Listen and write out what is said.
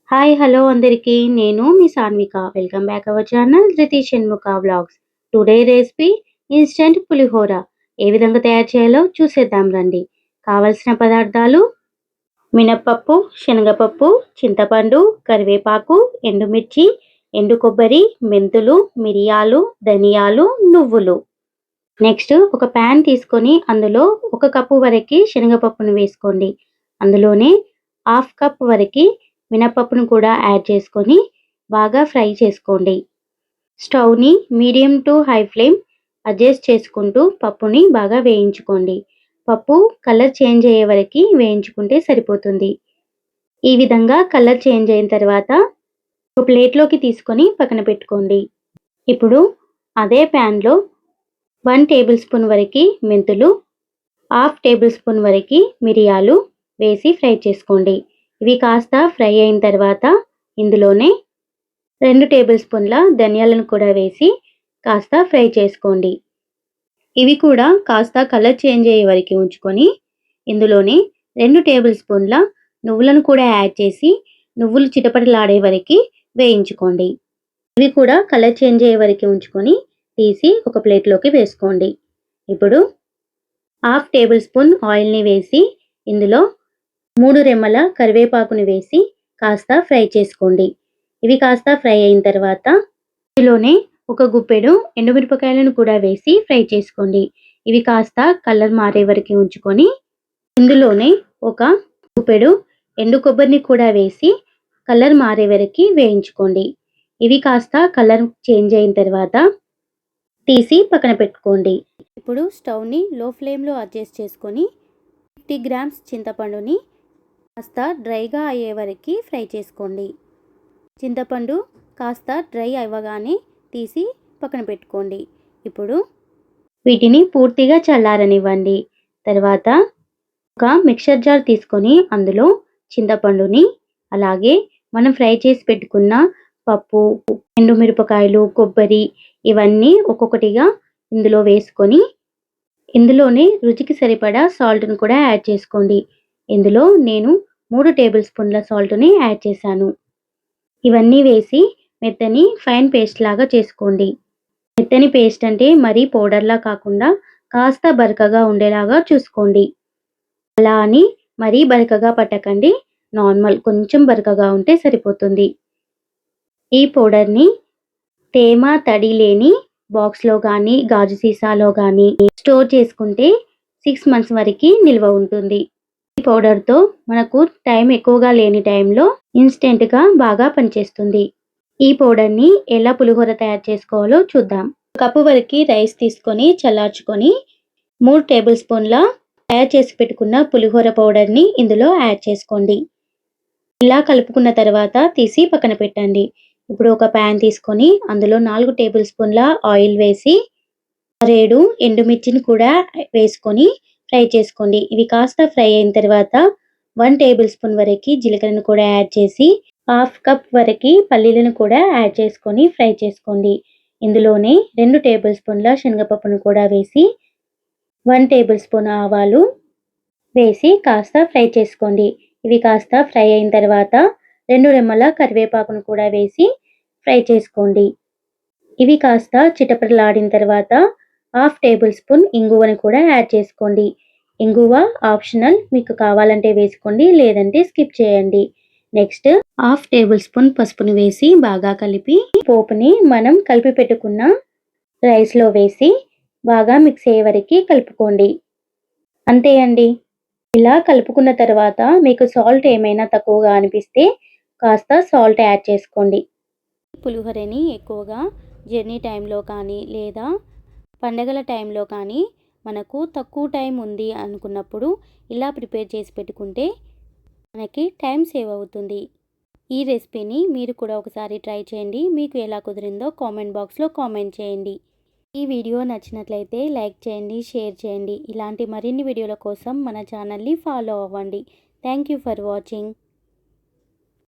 Hi hello అందరికీ నేను మీ Sanvika welcome back our channel Dhruti Shanmukha vlogs. Today recipe instant pulihora. ఏ విధంగా తయారు చేయాలో చూసేద్దాం రండి. కావలసిన పదార్థాలు: మినప్పప్పు, శనగపప్పు, చింతపండు, కరివేపాకు, ఎండుమిర్చి, ఎండు కొబ్బరి, మెంతులు, మిరియాలు, ధనియాలు, నువ్వులు. నెక్స్ట్ ఒక ప్యాన్ తీసుకొని అందులో 1 కప్పు వరకు శనగపప్పును వేసుకోండి. అందులోనే హాఫ్ కప్ వరకు మినపప్పును కూడా యాడ్ చేసుకొని బాగా ఫ్రై చేసుకోండి. స్టవ్‌ని medium to high flame adjust చేసుకుంటూ పప్పుని బాగా వేయించుకోండి. పప్పు కలర్ చేంజ్ అయ్యే వరకు వేయించుకుంటే సరిపోతుంది. ఈ విధంగా కలర్ చేంజ్ అయిన తర్వాత ఒక ప్లేట్‌లోకి తీసుకొని పక్కన పెట్టుకోండి. ఇప్పుడు అదే ప్యాన్‌లో 1 టేబుల్ స్పూన్ వరకు మెంతులు, హాఫ్ టేబుల్ స్పూన్ వరకు మిరియాలు వేసి ఫ్రై చేసుకోండి. ఇవి కాస్త ఫ్రై అయిన తర్వాత ఇందులోనే 2 టేబుల్ స్పూన్ల ధనియాలను కూడా వేసి కాస్త ఫ్రై చేసుకోండి. ఇవి కూడా కాస్త కలర్ చేంజ్ అయ్యే వరకు ఉంచుకొని ఇందులోనే 2 టేబుల్ స్పూన్ల నువ్వులను కూడా యాడ్ చేసి నువ్వులు చిటపటలాడే వరకు వేయించుకోండి. ఇవి కూడా కలర్ చేంజ్ అయ్యే వరకు ఉంచుకొని తీసి ఒక ప్లేట్‌లోకి వేసుకోండి. ఇప్పుడు హాఫ్ టేబుల్ స్పూన్ ఆయిల్‌ని వేసి ఇందులో 3 రెమ్మల కరివేపాకుని వేసి కాస్త ఫ్రై చేసుకోండి. ఇవి కాస్త ఫ్రై అయిన తర్వాత ఇందులోనే ఒక గుప్పెడు ఎండుమిరపకాయలను కూడా వేసి ఫ్రై చేసుకోండి. ఇవి కాస్త కలర్ మారే వరకు ఉంచుకొని ఇందులోనే ఒక గుప్పెడు ఎండు కొబ్బరిని కూడా వేసి కలర్ మారే వరకు వేయించుకోండి. ఇవి కాస్త కలర్ చేంజ్ అయిన తర్వాత తీసి పక్కన పెట్టుకోండి. ఇప్పుడు స్టవ్‌ని లో ఫ్లేమ్‌లో అడ్జస్ట్ చేసుకొని 50 గ్రామ్స్ చింతపండుని కాస్త డ్రైగా అయ్యే వరకు ఫ్రై చేసుకోండి. చింతపండు కాస్త డ్రై అవ్వగానే తీసి పక్కన పెట్టుకోండి. ఇప్పుడు వీటిని పూర్తిగా చల్లారనివ్వండి. తర్వాత ఒక మిక్సర్ జార్ తీసుకొని అందులో చింతపండుని అలాగే మనం ఫ్రై చేసి పెట్టుకున్న పప్పు, ఎండుమిరపకాయలు, కొబ్బరి ఇవన్నీ ఒక్కొక్కటిగా ఇందులో వేసుకొని ఇందులోనే రుచికి సరిపడా సాల్ట్‌ని కూడా యాడ్ చేసుకోండి. ఇందులో నేను 3 టేబుల్ స్పూన్ల సాల్ట్‌ని యాడ్ చేశాను. ఇవన్నీ వేసి మెత్తని ఫైన్ పేస్ట్ లాగా చేసుకోండి. మెత్తని పేస్ట్ అంటే మరీ పౌడర్‌లా కాకుండా కాస్త బరకగా ఉండేలాగా చూసుకోండి. అలా అని మరీ బరకగా పట్టకండి. నార్మల్ కొంచెం బరకగా ఉంటే సరిపోతుంది. ఈ పౌడర్‌ని తేమ, తడి లేని బాక్స్‌లో గానీ, గాజు సీసాలో గానీ స్టోర్ చేసుకుంటే 6 మంత్స్ వరకు నిల్వ ఉంటుంది. ఈ పౌడర్‌తో మనకు టైం ఎక్కువగా లేని టైంలో ఇన్‌స్టెంట్‌గా బాగా పనిచేస్తుంది. ఈ పౌడర్‌ని ఎలా పులిహోర తయారు చేసుకోవాలో చూద్దాం. కప్పు వరకు రైస్ తీసుకొని చల్లార్చుకొని 3 టేబుల్ స్పూన్ల తయారు చేసి పెట్టుకున్న పులిహోర పౌడర్‌ని ఇందులో యాడ్ చేసుకోండి. ఇలా కలుపుకున్న తర్వాత తీసి పక్కన పెట్టండి. ఇప్పుడు ఒక ప్యాన్ తీసుకొని అందులో 4 టేబుల్ స్పూన్ల ఆయిల్ వేసి 7 ఎండుమిర్చిని కూడా వేసుకొని ఫ్రై చేసుకోండి. ఇవి కాస్త ఫ్రై అయిన తర్వాత 1 టేబుల్ స్పూన్ వరకు జీలకర్రను కూడా యాడ్ చేసి హాఫ్ కప్ వరకు పల్లీలను కూడా యాడ్ చేసుకొని ఫ్రై చేసుకోండి. ఇందులోనే 2 టేబుల్ స్పూన్ల శనగపప్పును కూడా వేసి 1 టేబుల్ స్పూన్ ఆవాలు వేసి కాస్త ఫ్రై చేసుకోండి. ఇవి కాస్త ఫ్రై అయిన తర్వాత 2 రెమ్మల కరివేపాకును కూడా వేసి ఫ్రై చేసుకోండి. ఇవి కాస్త చిటపటలాడిన తర్వాత హాఫ్ టేబుల్ స్పూన్ ఇంగువను కూడా యాడ్ చేసుకోండి. ఇంగువ ఆప్షనల్, మీకు కావాలంటే వేసుకోండి లేదంటే స్కిప్ చేయండి. నెక్స్ట్ హాఫ్ టేబుల్ స్పూన్ పసుపుని వేసి బాగా కలిపి పోపుని మనం కలిపి పెట్టుకున్న రైస్‌లో వేసి బాగా మిక్స్ అయ్యే వరకు కలుపుకోండి. అంతే అండి. ఇలా కలుపుకున్న తర్వాత మీకు సాల్ట్ ఏమైనా తక్కువగా అనిపిస్తే కాస్త సాల్ట్ యాడ్ చేసుకోండి. పులిహోరని ఎక్కువగా జర్నీ టైంలో కానీ లేదా పండగల టైంలో కానీ మనకు తక్కువ టైం ఉంది అనుకున్నప్పుడు ఇలా ప్రిపేర్ చేసి పెట్టుకుంటే మనకి టైం సేవ్ అవుతుంది. ఈ రెసిపీని మీరు కూడా ఒకసారి ట్రై చేయండి. మీకు ఎలా కుదిరిందో కామెంట్ బాక్స్‌లో కామెంట్ చేయండి. ఈ వీడియో నచ్చినట్లయితే లైక్ చేయండి, షేర్ చేయండి. ఇలాంటి మరిన్ని వీడియోల కోసం మన ఛానల్ని ఫాలో అవ్వండి. Thank you for watching.